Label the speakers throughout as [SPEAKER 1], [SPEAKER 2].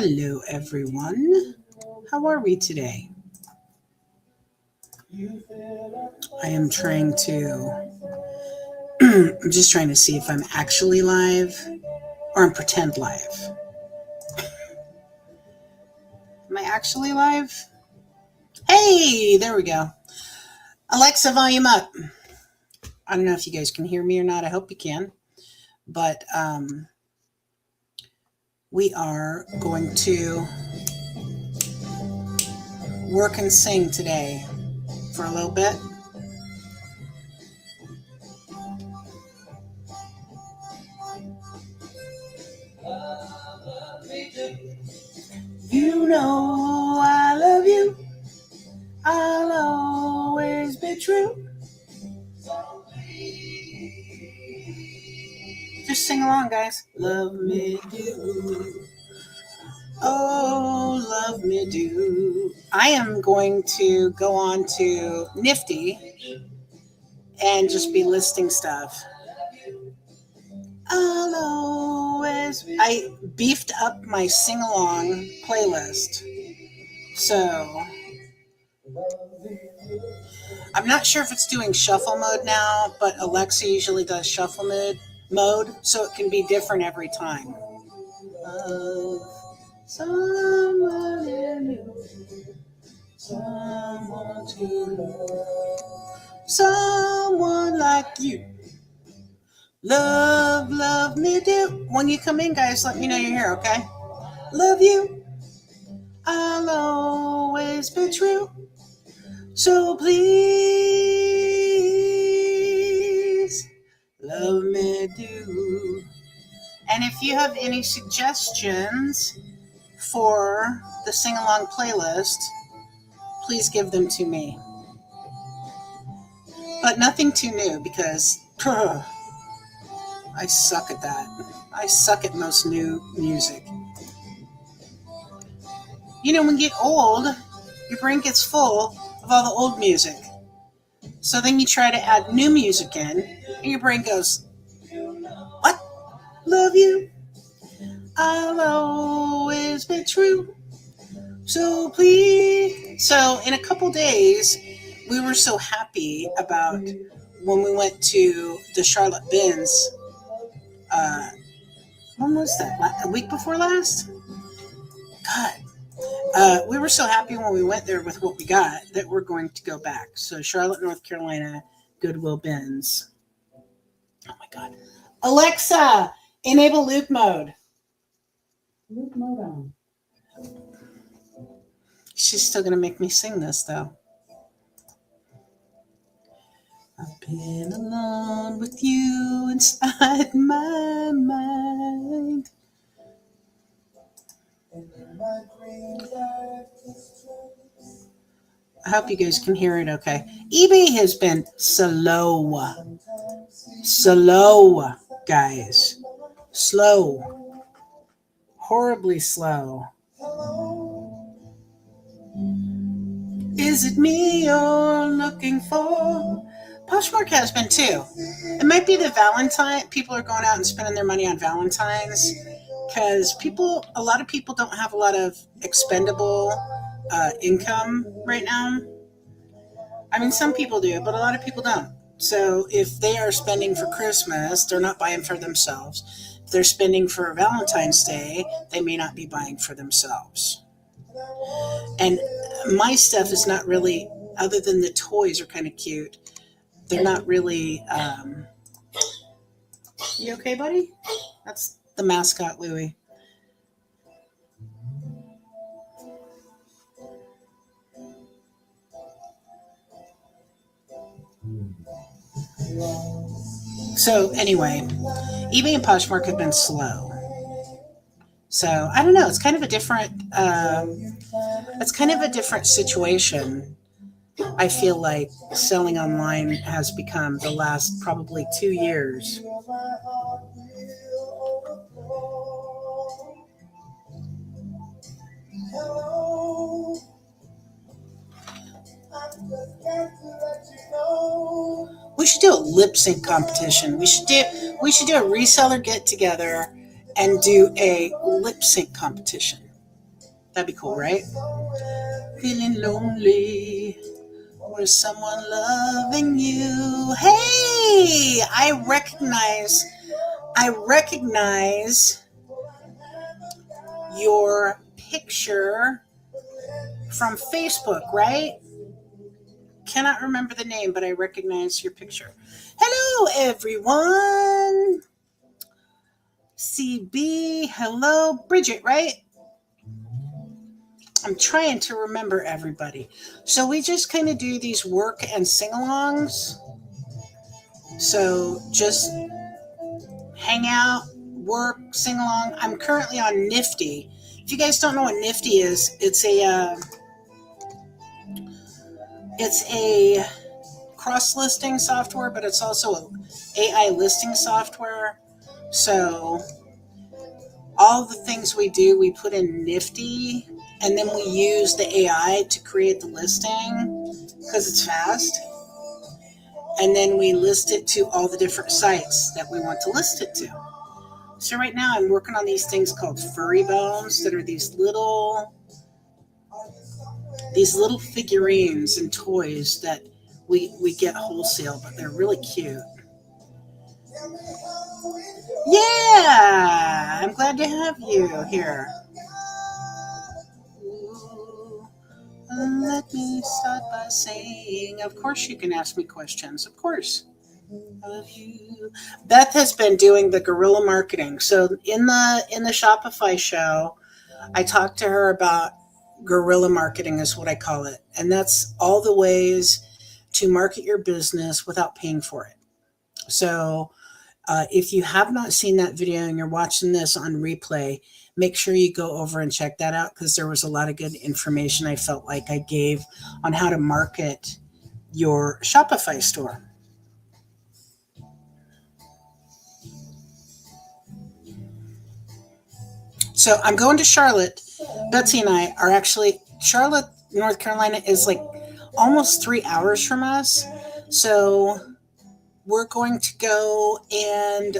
[SPEAKER 1] Hello, everyone. How are we today? I am trying to, I'm just trying to see if I'm actually live or I'm pretend live. Am I actually live? Hey, there we go. Alexa, volume up. I don't know if you guys can hear me or not. I hope you can. But we are going to work and sing today for a little bit. You know I love you. I'll always be true. Just sing along, guys. Love me do. Oh, love me do. I am going to go on to Nifty and just be listing stuff. I beefed up my sing-along playlist. So I'm not sure if it's doing shuffle mode now, but Alexa usually does shuffle mode, so it can be different every time. Someone new, someone to love, someone like you. Love me do. When you come in, guys, let me know you're here, okay? Love you. I'll always be true. So please, love me do. And if you have any suggestions for the sing-along playlist, please give them to me. But nothing too new because I suck at that. I suck at most new music. You know, when you get old, your brain gets full of all the old music. So then you try to add new music in, and your brain goes, what? Love you. I'll always be true. So please. So in a couple days, we were so happy about when we went to the Charlotte Benz. When was that? A week before last? God. We were so happy when we went there with what we got that we're going to go back. So Charlotte, North Carolina, Goodwill Benz. Oh my God. Alexa, enable loop mode. Loop mode on. She's still going to make me sing this though. I've been alone with you inside my mind. I hope you guys can hear it okay. eBay has been slow, guys. Slow. Horribly slow. Is it me you're looking for? Poshmark has been too. It might be the Valentine. People are going out and spending their money on Valentine's because a lot of people don't have a lot of expendable income right now. I mean, some people do, but a lot of people don't. So if they are spending for Christmas, they're not buying for themselves. If they're spending for Valentine's Day, they may not be buying for themselves. And my stuff is not really, other than the toys are kind of cute, they're not really, you okay, buddy? That's the mascot, Louie. So anyway, eBay and Poshmark have been slow. So I don't know. It's kind of a different situation. I feel like selling online has become the last probably 2 years. We should do a lip sync competition. We should do a reseller get together and do a lip sync competition. That'd be cool, right? Feeling lonely or someone loving you. Hey, I recognize your picture from Facebook, right? Cannot remember the name, but I recognize your picture. Hello, everyone. CB, hello, Bridget, right? I'm trying to remember everybody. So we just kind of do these work and sing-alongs. So just hang out, work, sing along. I'm currently on Nifty. If you guys don't know what Nifty is, it's a cross listing software, but it's also an AI listing software. So all the things we do, we put in Nifty, and then we use the AI to create the listing because it's fast. And then we list it to all the different sites that we want to list it to. So right now I'm working on these things called furry bones that are these little figurines and toys that we get wholesale, but they're really cute. Yeah, I'm glad to have you here. Let me start by saying, of course you can ask me questions. Of course. I love you. Beth has been doing the guerrilla marketing. So in the Shopify show, I talked to her about guerrilla marketing is what I call it. And that's all the ways to market your business without paying for it. So if you have not seen that video and you're watching this on replay, make sure you go over and check that out because there was a lot of good information I felt like I gave on how to market your Shopify store. So I'm going to Charlotte. Betsy and I are actually, Charlotte, North Carolina is like almost 3 hours from us. So we're going to go and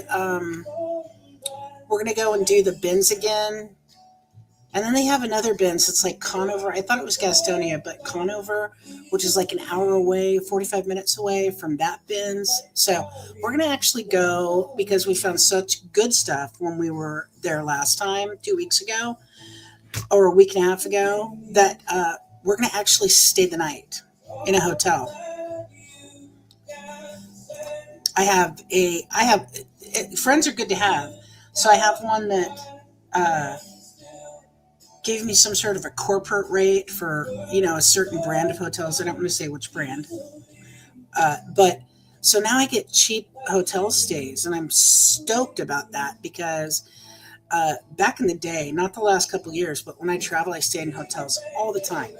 [SPEAKER 1] do the bins again. And then they have another bins. It's like Conover. I thought it was Gastonia, but Conover, which is like an hour away, 45 minutes away from that bins. So we're going to actually go because we found such good stuff when we were there last time, 2 weeks ago, or a week and a half ago, that we're going to actually stay the night in a hotel. Friends are good to have. So I have one that gave me some sort of a corporate rate for, a certain brand of hotels. I don't want to say which brand. But so now I get cheap hotel stays, and I'm stoked about that because back in the day, not the last couple of years, but when I travel, I stay in hotels all the time.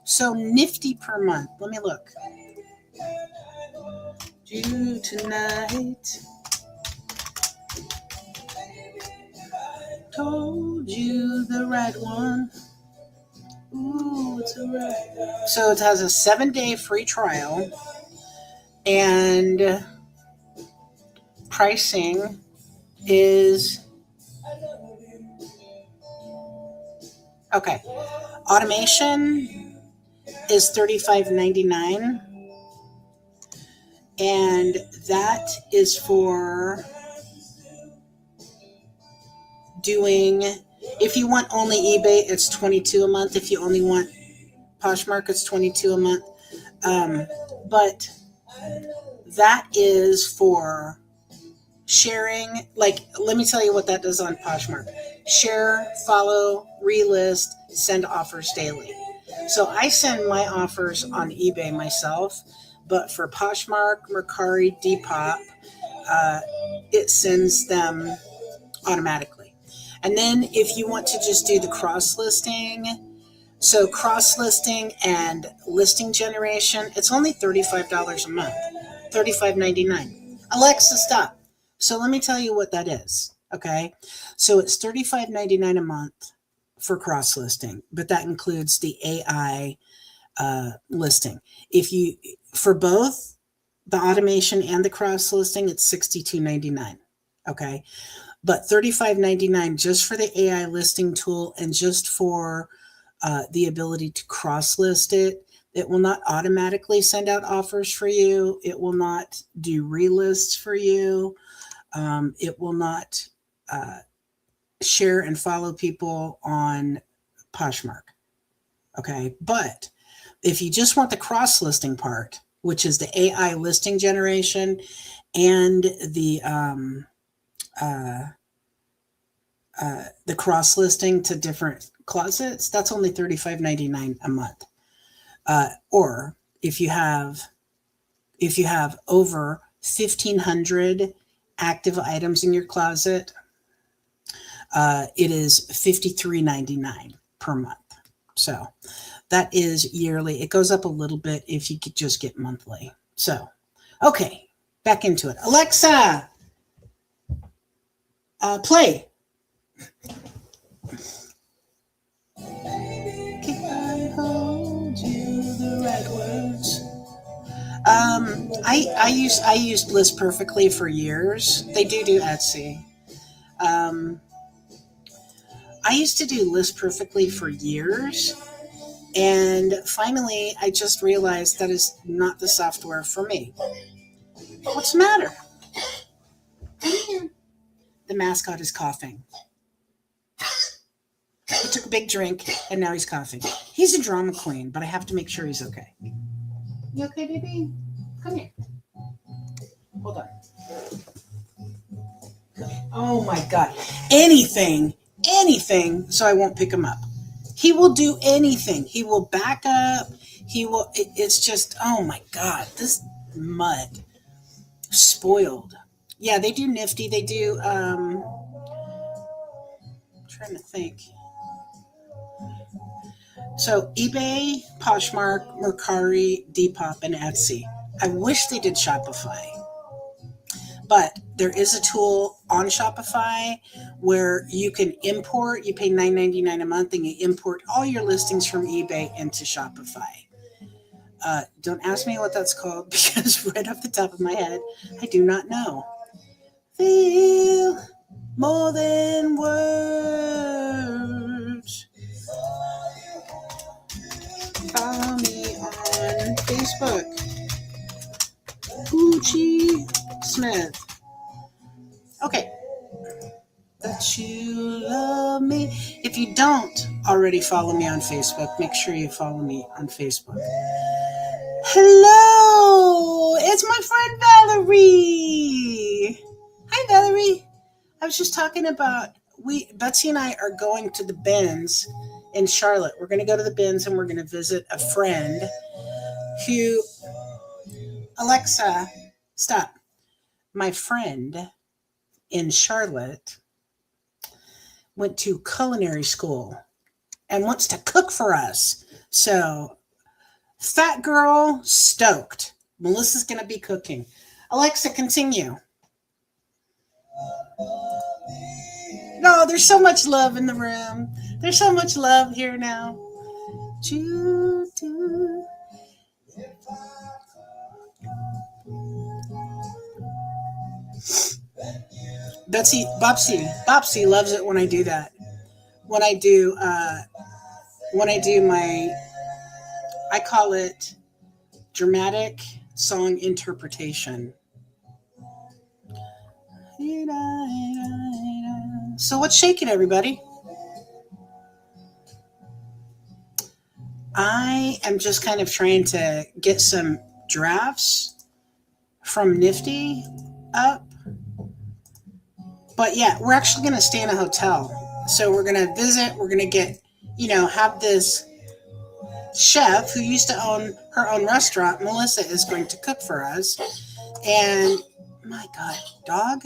[SPEAKER 1] So Nifty per month. Let me look. You tonight. Told you the right one. Ooh, it's a right. So it has a 7-day free trial, and pricing is okay. Automation is $35.99, and that is for doing, if you want only eBay, it's $22 a month. If you only want Poshmark, it's $22 a month. But that is for sharing. Like, let me tell you what that does on Poshmark. Share, follow, relist, send offers daily. So I send my offers on eBay myself, but for Poshmark, Mercari, Depop, it sends them automatically. And then if you want to just do the cross listing, so cross listing and listing generation, it's only $35 a month, $35.99. Alexa, stop. So let me tell you what that is. Okay. So it's $35.99 a month for cross listing, but that includes the AI listing. For both the automation and the cross listing, it's $62.99. Okay. But $35.99 just for the AI listing tool and just for the ability to cross list it. It will not automatically send out offers for you. It will not do relists for you. It will not share and follow people on Poshmark. Okay. But if you just want the cross listing part, which is the AI listing generation and the cross listing to different closets, that's only $35.99 a month. Or if you have over 1,500 active items in your closet, it is $53.99 per month. So that is yearly. It goes up a little bit if you could just get monthly. So, okay, back into it. Alexa, play. Can I hold you the right words? I used List Perfectly for years. They do Etsy. I used to do List Perfectly for years, and finally I just realized that is not the software for me. What's the matter? Come here. The mascot is coughing. He took a big drink and now he's coughing. He's a drama queen, but I have to make sure he's okay. You okay, baby? Come here. Hold on. Oh my God. Anything, so I won't pick him up. He will do anything. He will back up. It's just, oh my God, this mud. Spoiled. Yeah, they do Nifty. They do, I'm trying to think. So eBay, Poshmark, Mercari, Depop, and Etsy. I wish they did Shopify. But there is a tool on Shopify where you can import, you pay $9.99 a month, and you import all your listings from eBay into Shopify. Don't ask me what that's called because right off the top of my head, I do not know. Feel more than words. Follow me on Facebook. Gucci Smith. Okay. That you love me. If you don't already follow me on Facebook, make sure you follow me on Facebook. Hello! It's my friend Valerie. Hi, Valerie. I was just talking about Betsy and I are going to the Bins in Charlotte. We're going to go to the Bins and we're going to visit a friend who, Alexa, stop. My friend in Charlotte went to culinary school and wants to cook for us. So, fat girl, stoked. Melissa's going to be cooking. Alexa, continue. No, there's so much love in the room. There's so much love here now. Bopsy loves it when I do that. When I do my, I call it dramatic song interpretation. So what's shaking, everybody? I am just kind of trying to get some drafts from Nifty up. But yeah, we're actually going to stay in a hotel. So we're going to visit. We're going to get, have this chef who used to own her own restaurant. Melissa is going to cook for us. And my God, dog.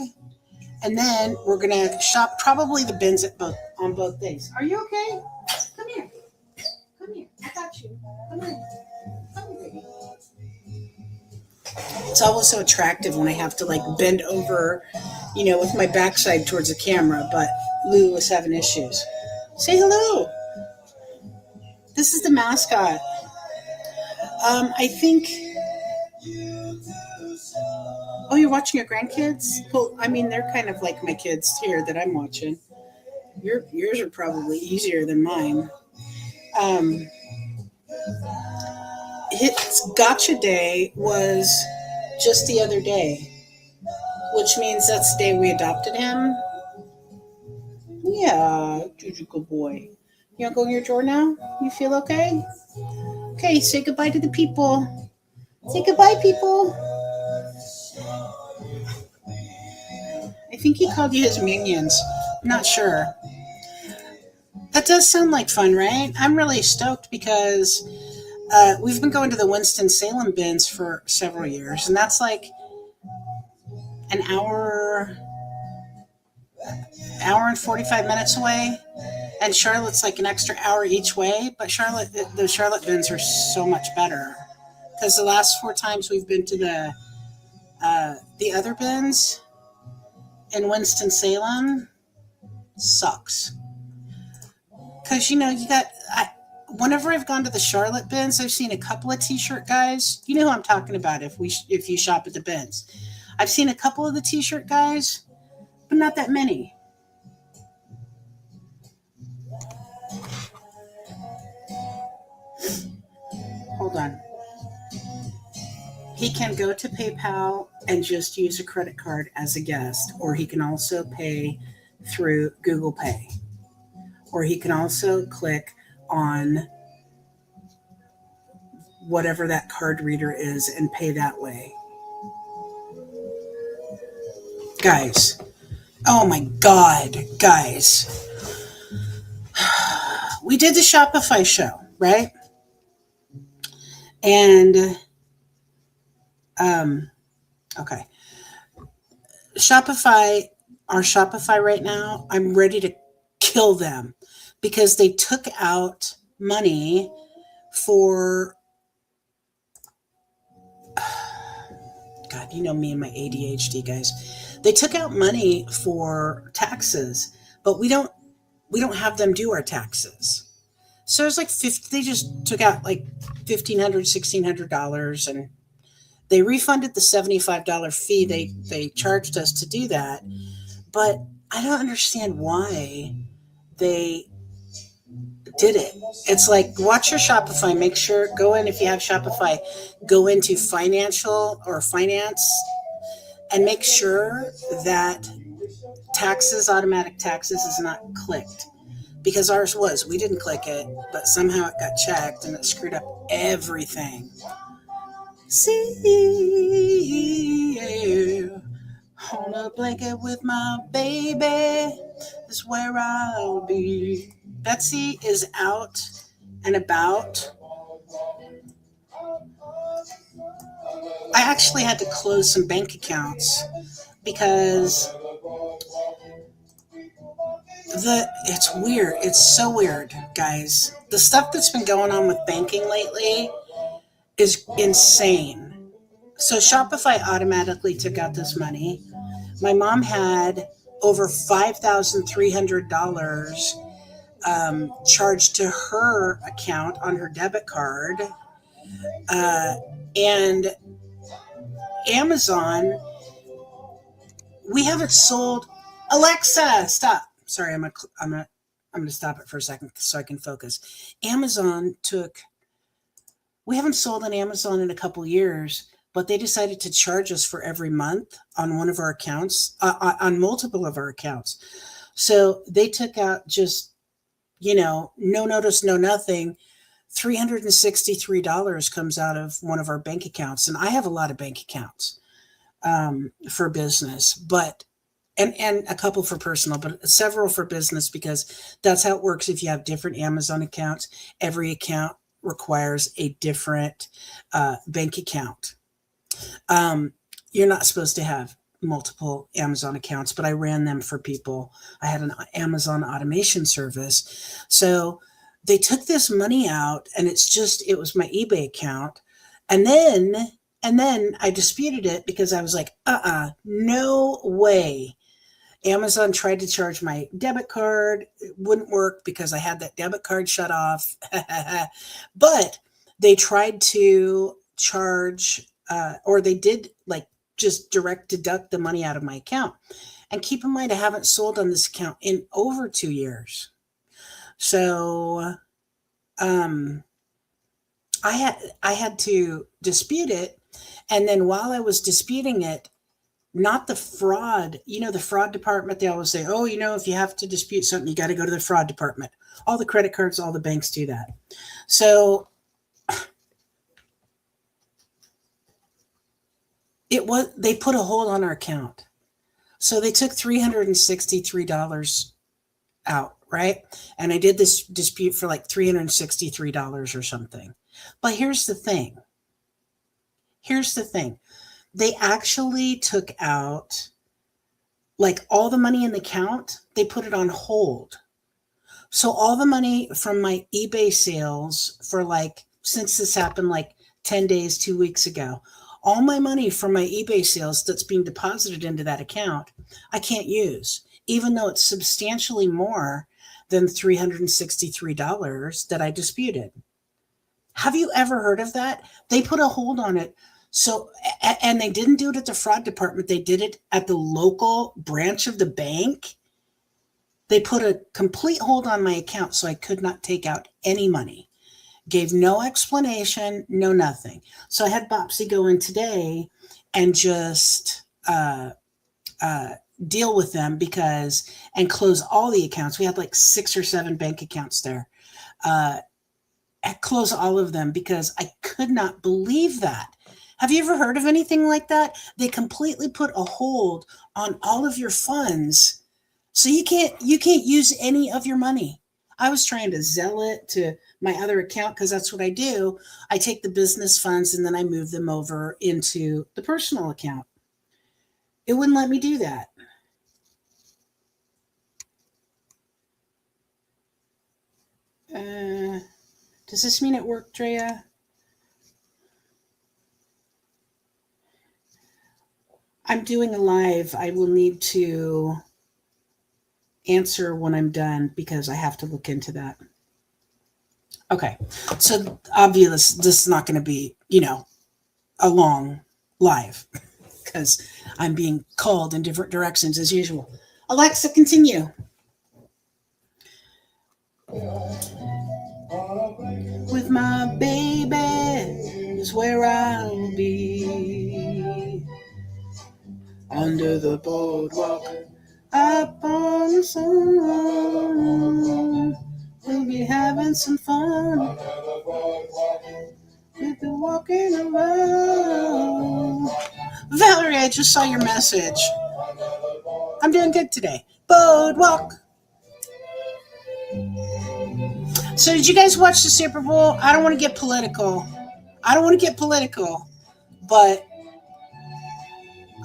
[SPEAKER 1] And then we're going to shop probably the Bins on both days. Are you okay? Come here. Come here. I got you. Come here. Come here, baby. It's always so attractive when I have to bend over, with my backside towards the camera, but Lou was having issues. Say hello. This is the mascot. I think... Oh, you're watching your grandkids? Well, they're kind of like my kids here that I'm watching. Yours are probably easier than mine. Um, his gotcha day was just the other day, which means that's the day we adopted him. Yeah, Juju, good boy. You want to go in your drawer now? You feel okay? Okay, say goodbye to the people. Say goodbye, people. I think he called you his minions. Not sure. That does sound like fun, right? I'm really stoked because we've been going to the Winston-Salem bins for several years, and that's like an hour and 45 minutes away. And Charlotte's like an extra hour each way, but the Charlotte bins are so much better because the last four times we've been to the other bins in Winston Salem sucks because you got whenever I've gone to the Charlotte bins, I've seen a couple of T-shirt guys. You know who I'm talking about if you shop at the bins. I've seen a couple of the T-shirt guys, but not that many. Hold on. He can go to PayPal and just use a credit card as a guest, or he can also pay through Google Pay, or he can also click on whatever that card reader is and pay that way. Guys, oh my God, guys. We did the Shopify show, right? And okay. Our Shopify right now, I'm ready to kill them because they took out money for, God, you know me and my ADHD, guys. They took out money for taxes, but we don't have them do our taxes. So it's like they just took out like $1,500, $1,600, and they refunded the $75 fee they charged us to do that. But I don't understand why they did it. It's like, watch your Shopify. Make sure, go in if you have Shopify, go into financial or finance and make sure that automatic taxes is not clicked. Because ours was. We didn't click it, but somehow it got checked and it screwed up everything. See you on a blanket with my baby is where I'll be. Betsy is out and about. I actually had to close some bank accounts because it's weird. It's so weird, guys. The stuff that's been going on with banking lately is insane. So Shopify automatically took out this money. My mom had over $5,300 charged to her account on her debit card. And Amazon, we haven't sold. Alexa, stop. Sorry, I'm gonna stop it for a second so I can focus. We haven't sold on Amazon in a couple years, but they decided to charge us for every month on one of our accounts, on multiple of our accounts. So they took out just, no notice, no nothing. $363 comes out of one of our bank accounts. And I have a lot of bank accounts for business, but and a couple for personal, but several for business, because that's how it works. If you have different Amazon accounts, every account requires a different bank account. You're not supposed to have multiple Amazon accounts, but I ran them for people. I had an Amazon automation service. So they took this money out, and it was my eBay account. And then I disputed it because I was like, no way. Amazon tried to charge my debit card. It wouldn't work because I had that debit card shut off. But they tried to charge, or they did like just direct deduct the money out of my account. And keep in mind, I haven't sold on this account in over 2 years. So um, I had to dispute it, and then while I was disputing it, not the fraud, the fraud department, they always say, oh, if you have to dispute something, you got to go to the fraud department. All the credit cards, all the banks do that. So they put a hold on our account. So they took $363 out, right? And I did this dispute for like $363 or something. But here's the thing. They actually took out like all the money in the account, they put it on hold. So all the money from my eBay sales for like, since this happened like 10 days, 2 weeks ago, all my money from my eBay sales that's being deposited into that account, I can't use, even though it's substantially more than $363 that I disputed. Have you ever heard of that? They put a hold on it. So, and they didn't do it at the fraud department. They did it at the local branch of the bank. They put a complete hold on my account so I could not take out any money. Gave no explanation, no nothing. So I had Bopsy go in today and just deal with them and close all the accounts. We had like 6 or 7 bank accounts there. Close all of them because I could not believe that. Have you ever heard of anything like that? They completely put a hold on all of your funds, so you can't use any of your money. I was trying to Zelle it to my other account because that's what I do. I take the business funds and then I move them over into the personal account. It wouldn't let me do that. Uh, does this mean it worked, Drea? I'm doing a live. I will need to answer when I'm done because I have to look into that. Okay. So obviously this is not going to be, a long live because I'm being called in different directions as usual. Alexa, continue. With my baby is where I'll be. Under the boardwalk, up on the sun. We'll be having some fun. We'll be walking around. Valerie, I just saw your message. I'm doing good today. Boardwalk. So, did you guys watch the Super Bowl? I don't want to get political. But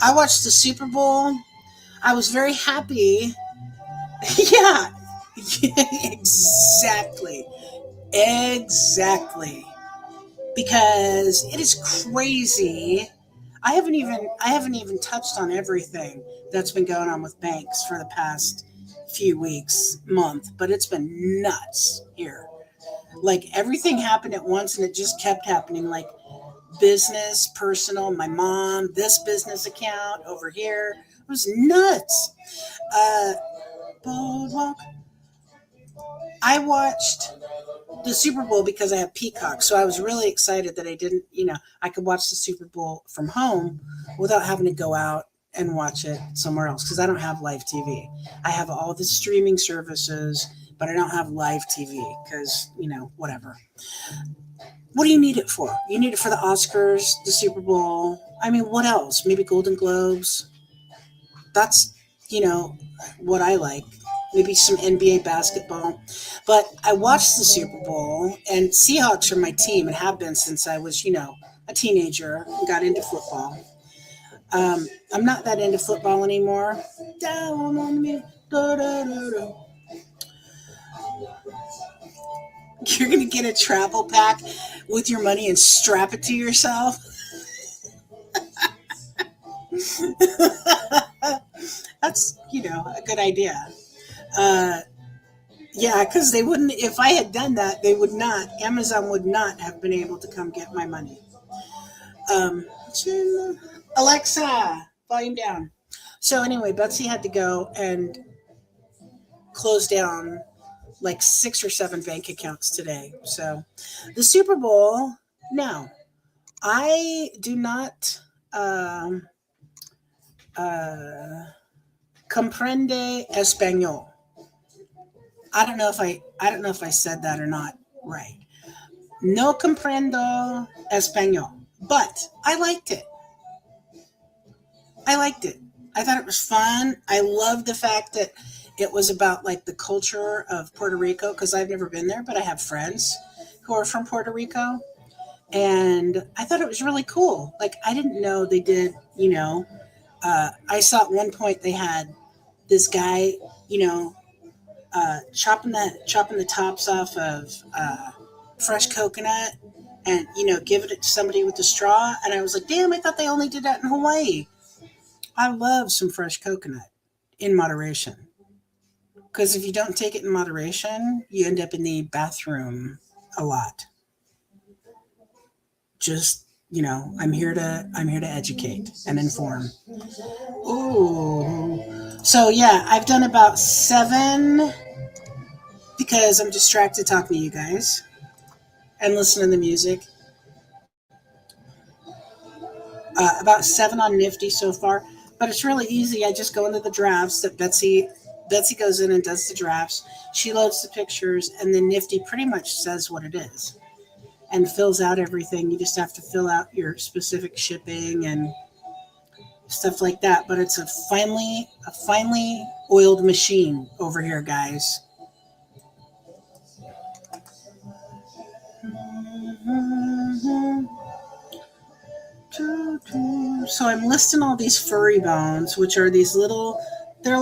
[SPEAKER 1] I watched the Super Bowl. I was very happy. Yeah, exactly. Exactly. Because it is crazy. I haven't even touched on everything that's been going on with banks for the past few weeks, month, but it's been nuts here. Like everything happened at once and it just kept happening, like business, personal, my mom, this business account over here. It was nuts. Uh Boardwalk. I watched the Super Bowl because I have Peacock. So I was really excited that I didn't, I could watch the Super Bowl from home without having to go out and watch it somewhere else because I don't have live TV. I have all the streaming services, but I don't have live TV because, whatever. What do you need it for? You need it for the Oscars, the Super Bowl. I mean, what else? Maybe Golden Globes. That's, you know, what I like. Maybe some NBA basketball. But I watched the Super Bowl, and Seahawks are my team and have been since I was, a teenager and got into football. I'm not that into football anymore. Down on me. Da, da, da, da. You're going to get a travel pack with your money and strap it to yourself. That's, a good idea. Uh, yeah, because they wouldn't, if I had done that, they would not, Amazon would not have been able to come get my money. Um, Alexa, volume down. So anyway, Betsy had to go and close down like 6 or 7 bank accounts today. So the Super Bowl, no, I do not um, uh, comprende español. I don't know if I said that or not right. No comprendo español, but I liked it. I liked it. I thought it was fun. I love the fact that it was about like the culture of Puerto Rico because I've never been there, but I have friends who are from Puerto Rico, and I thought it was really cool. Like I didn't know they did. I saw at one point they had this guy, you know, chopping the tops off of fresh coconut, and giving it to somebody with a straw. And I was like, damn, I thought they only did that in Hawaii. I love some fresh coconut in moderation. Because if you don't take it in moderation, you end up in the bathroom a lot. Just I'm here to educate and inform. Ooh. So yeah, I've done about 7 because I'm distracted talking to you guys and listening to the music. About 7 on Nifty so far, but it's really easy. I just go into the drafts that Betsy goes in and does the drafts. She loads the pictures, and then Nifty pretty much says what it is and fills out everything. You just have to fill out your specific shipping and stuff like that. But it's a finely oiled machine over here, guys. So I'm listing all these furry bones, which are these little. They're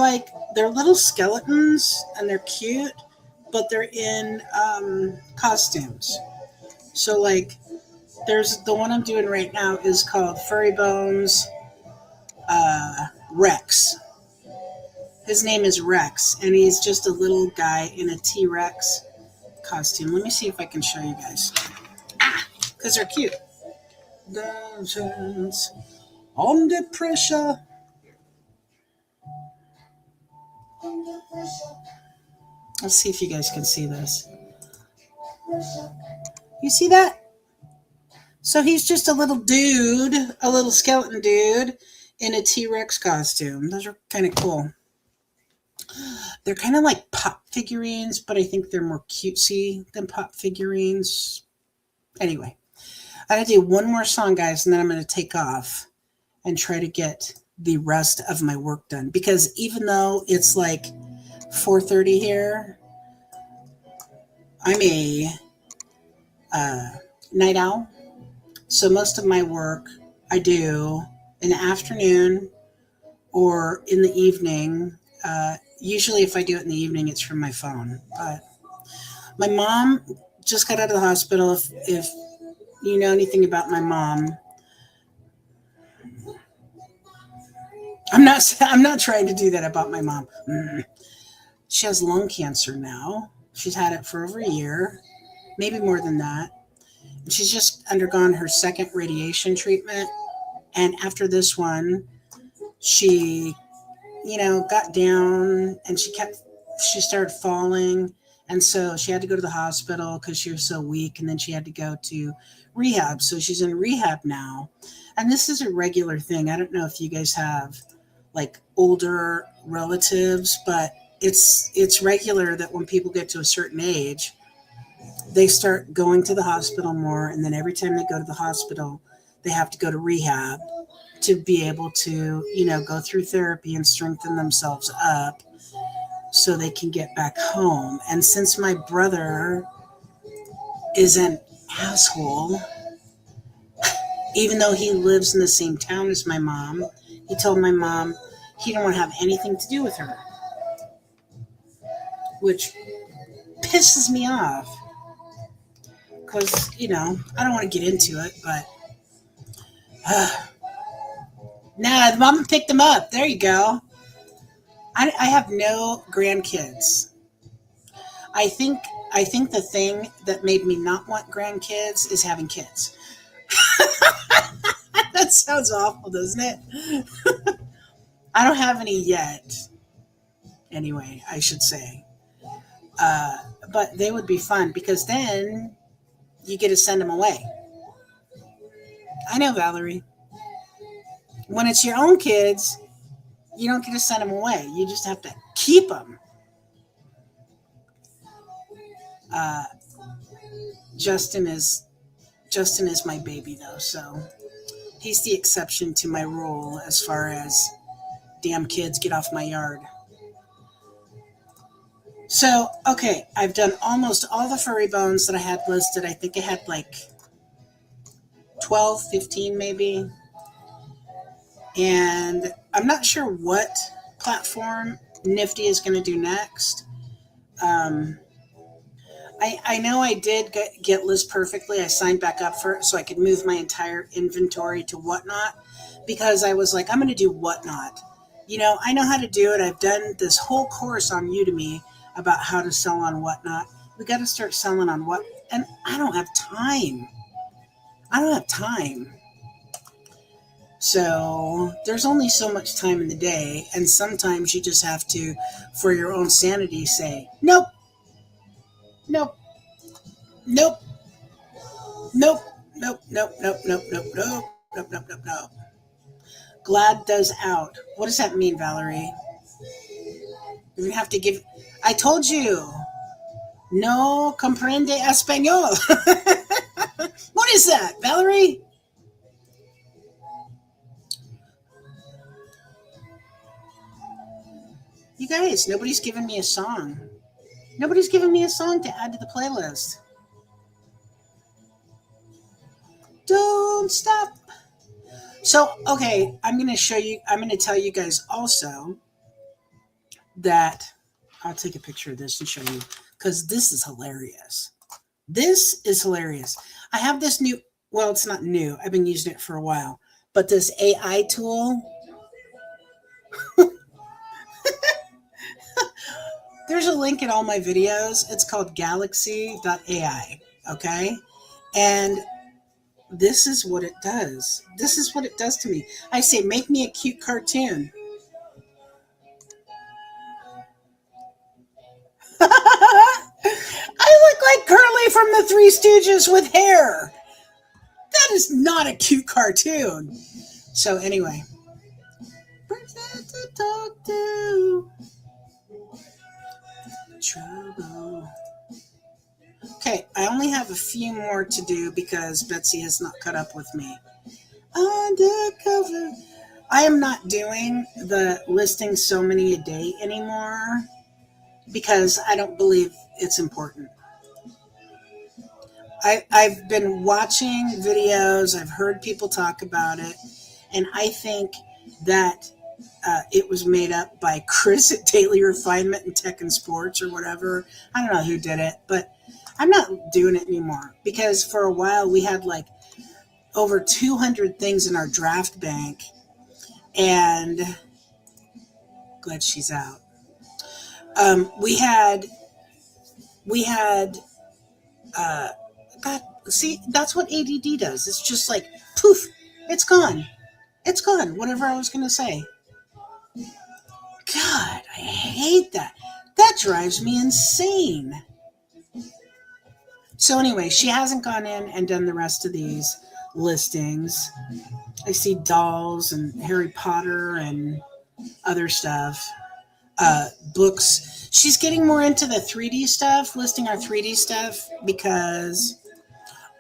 [SPEAKER 1] little skeletons, and they're cute, but they're in costumes. So like, there's the one I'm doing right now is called Furry Bones Rex. His name is Rex, and he's just a little guy in a T Rex costume. Let me see if I can show you guys. Because they're cute. Dungeons under pressure. Let's see if you guys can see this. You see that? So he's just a little dude, a little skeleton dude in a T Rex costume. Those are kind of cool. They're kind of like pop figurines, but I think they're more cutesy than pop figurines. Anyway, I gotta do one more song, guys, and then I'm gonna take off and try to get the rest of my work done. Because even though it's like 4:30 here, I'm a night owl. So most of my work I do in the afternoon or in the evening. Usually, if I do it in the evening, it's from my phone. But my mom just got out of the hospital. If you know anything about my mom, I'm not. I'm not trying to do that about my mom. She has lung cancer now. She's had it for over a year, maybe more than that. And she's just undergone her second radiation treatment. And after this one, she got down and she started falling. And so she had to go to the hospital because she was so weak. And then she had to go to rehab. So she's in rehab now. And this is a regular thing. I don't know if you guys have like older relatives, but it's regular that when people get to a certain age, they start going to the hospital more. And then every time they go to the hospital, they have to go to rehab to be able to, go through therapy and strengthen themselves up so they can get back home. And since my brother is an asshole, even though he lives in the same town as my mom, he told my mom he didn't want to have anything to do with her, which pisses me off because, I don't want to get into it, but nah, the mama picked him up. There you go. I have no grandkids. I think the thing that made me not want grandkids is having kids. That sounds awful, doesn't it? I don't have any yet. Anyway, I should say. But they would be fun because then you get to send them away. I know, Valerie. When it's your own kids, you don't get to send them away. You just have to keep them. Uh, Justin is Justin is my baby though, so he's the exception to my rule as far as damn kids get off my yard. So, okay, I've done almost all the furry bones that I had listed. I think I had like 12, 15 maybe. And I'm not sure what platform Nifty is going to do next. Um, I know I did get List Perfectly. I signed back up for it so I could move my entire inventory to Whatnot because I was like, I'm going to do Whatnot. You know, I know how to do it. I've done this whole course on Udemy about how to sell on Whatnot. We got to start selling on what, and I don't have time. I don't have time. So there's only so much time in the day, and sometimes you just have to, for your own sanity, say, nope, nope, nope, nope, nope, nope, nope, nope, nope, nope, nope, nope, nope, nope. Glad does out. What does that mean, Valerie? You have to give. I told you. No comprende español. What is that, Valerie? You guys, nobody's given me a song. Nobody's given me a song to add to the playlist. Don't stop. So, okay, I'm going to show you, I'm going to tell you guys also that I'll take a picture of this and show you because this is hilarious. This is hilarious. I have this new, well, it's not new. I've been using it for a while, but this AI tool, there's a link in all my videos. It's called galaxy.ai. Okay. And this is what it does. This is what it does to me. I say, make me a cute cartoon. I look like Curly from the Three Stooges with hair. That is not a cute cartoon. So anyway. Person to talk to. Trouble. Okay, I only have a few more to do because Betsy has not caught up with me. Undercover. I am not doing the listing so many a day anymore because I don't believe it's important. I've been watching videos, I've heard people talk about it, and I think that it was made up by Chris at Daily Refinement and Tech and Sports or whatever. I don't know who did it, but I'm not doing it anymore because for a while we had like over 200 things in our draft bank, and glad she's out. We had God, see, that's what ADD does. It's just like poof, it's gone. It's gone. Whatever I was gonna say. God, I hate that. That drives me insane. So anyway, she hasn't gone in and done the rest of these listings. I see dolls and Harry Potter and other stuff. Books. She's getting more into the 3D stuff, listing our 3D stuff because,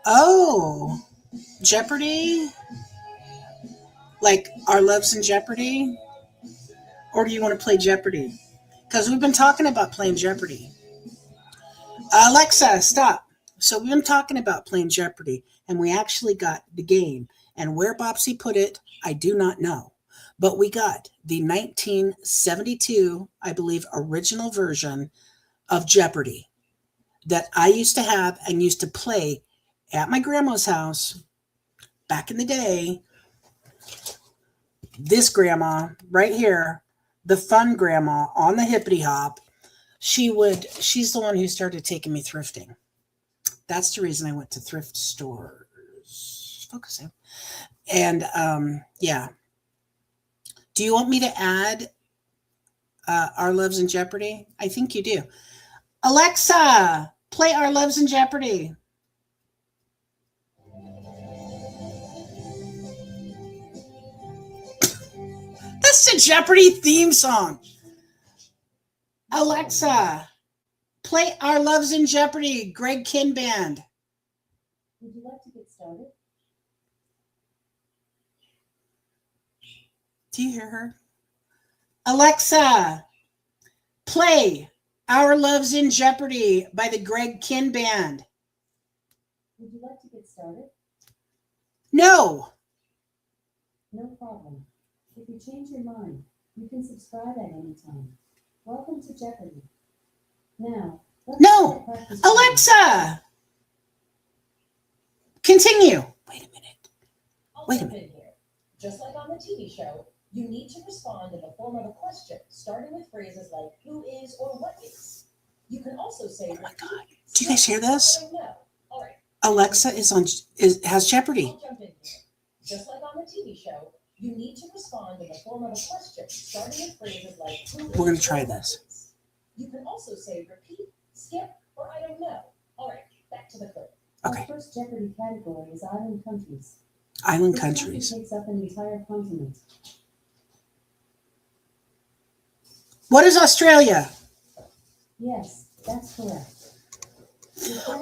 [SPEAKER 1] oh, Jeopardy? Like Our Loves in Jeopardy? Or do you want to play Jeopardy? Because we've been talking about playing Jeopardy. Alexa, stop. So we've been talking about playing Jeopardy, and we actually got the game. And where Bopsy put it, I do not know. But we got the 1972, I believe, original version of Jeopardy that I used to have and used to play at my grandma's house back in the day. This grandma right here, the fun grandma on the hippity hop, she's the one who started taking me thrifting. That's the reason I went to thrift stores. Focusing. And yeah. Do you want me to add Our Loves in Jeopardy? I think you do. Alexa, play Our Loves in Jeopardy. That's the Jeopardy theme song. Alexa, play Our Loves in Jeopardy, Greg Kinn Band.
[SPEAKER 2] Would you like to get started?
[SPEAKER 1] Do you hear her? Alexa, play Our Loves in Jeopardy by the Greg Kinn Band.
[SPEAKER 2] Would you like to get started?
[SPEAKER 1] No.
[SPEAKER 2] No problem. If you change your mind, you can subscribe at any time. Welcome to Jeopardy. Now, let's
[SPEAKER 1] No.
[SPEAKER 2] start practicing.
[SPEAKER 1] Alexa, continue. Wait a minute. Wait a minute.
[SPEAKER 3] Here. Just like on the TV show, you need to respond in the form of a question, starting with phrases like who is or what is. You can also say,
[SPEAKER 1] oh my God. Do you guys hear this?
[SPEAKER 3] No. All right.
[SPEAKER 1] Alexa has Jeopardy.
[SPEAKER 3] I'll jump in here. Just like on the TV show, you need to respond in the form of a question, starting with phrases like who is.
[SPEAKER 1] We're going to try
[SPEAKER 3] or what
[SPEAKER 1] this.
[SPEAKER 3] is. You can also say repeat, skip, or I don't know. All right, back to the clip.
[SPEAKER 1] Okay.
[SPEAKER 2] Our first Jeopardy category is island countries.
[SPEAKER 1] Island
[SPEAKER 2] This
[SPEAKER 1] countries.
[SPEAKER 2] country takes up an entire continent.
[SPEAKER 1] What is Australia?
[SPEAKER 2] Yes, that's correct.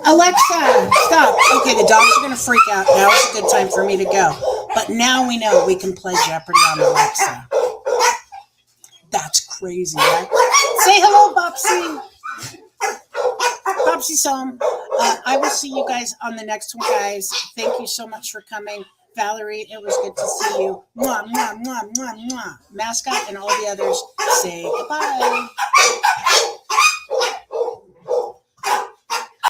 [SPEAKER 1] Alexa, stop. Okay, the dogs are going to freak out. Now is a good time for me to go. But now we know we can play Jeopardy on Alexa. That's crazy, right? Say hello, Bopsy. Bopsy's home. I will see you guys on the next one, guys. Thank you so much for coming. Valerie, it was good to see you. Mwah, mwah, mwah, mwah, mwah. Mascot and all the others say goodbye.